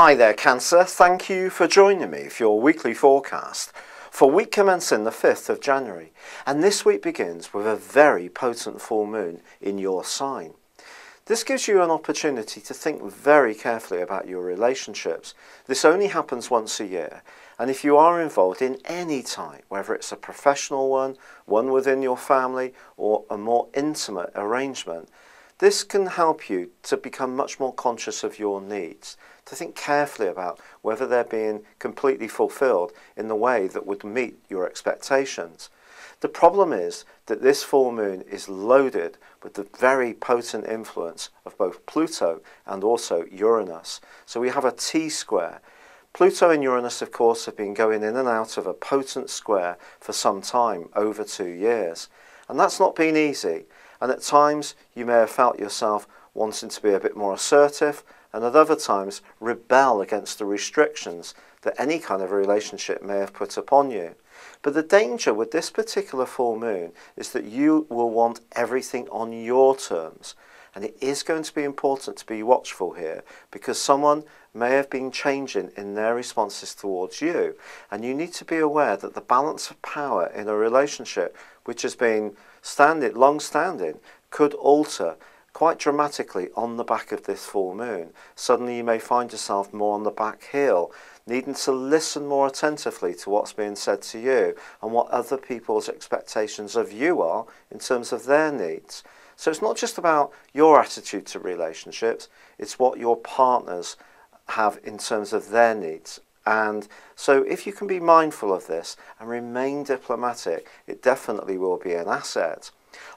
Hi there, Cancer. Thank you for joining me for your weekly forecast for week commencing the 5th of January. And this week begins with a very potent full moon in your sign. This gives you an opportunity to think very carefully about your relationships. This only happens once a year. And if you are involved in any type, whether it's a professional one within your family, or a more intimate arrangement, this can help you to become much more conscious of your needs, to think carefully about whether they're being completely fulfilled in the way that would meet your expectations. The problem is that this full moon is loaded with the very potent influence of both Pluto and also Uranus. So we have a T-square. Pluto and Uranus, of course, have been going in and out of a potent square for some time, over 2 years. And that's not been easy. And at times you may have felt yourself wanting to be a bit more assertive, and at other times rebel against the restrictions that any kind of relationship may have put upon you. But the danger with this particular full moon is that you will want everything on your terms. And it is going to be important to be watchful here, because someone may have been changing in their responses towards you. And you need to be aware that the balance of power in a relationship which has been long-standing could alter quite dramatically on the back of this full moon. Suddenly you may find yourself more on the back heel, needing to listen more attentively to what's being said to you and what other people's expectations of you are in terms of their needs. So it's not just about your attitude to relationships, it's what your partners have in terms of their needs. And so if you can be mindful of this and remain diplomatic, it definitely will be an asset.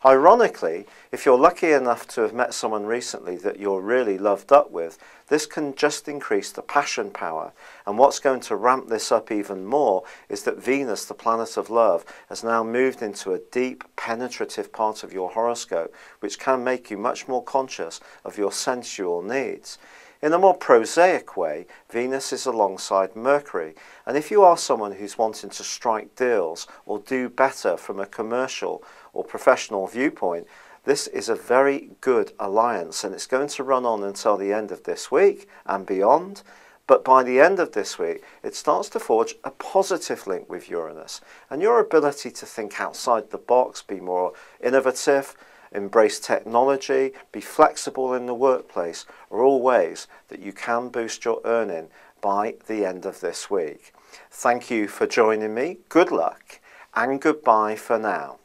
Ironically, if you're lucky enough to have met someone recently that you're really loved up with, this can just increase the passion power. And what's going to ramp this up even more is that Venus, the planet of love, has now moved into a deep, penetrative part of your horoscope, which can make you much more conscious of your sensual needs. In a more prosaic way, Venus is alongside Mercury, and if you are someone who's wanting to strike deals or do better from a commercial or professional viewpoint, this is a very good alliance, and it's going to run on until the end of this week and beyond. But by the end of this week, it starts to forge a positive link with Uranus, and your ability to think outside the box, be more innovative, embrace technology, be flexible in the workplace, are all ways that you can boost your earning by the end of this week. Thank you for joining me, good luck, and goodbye for now.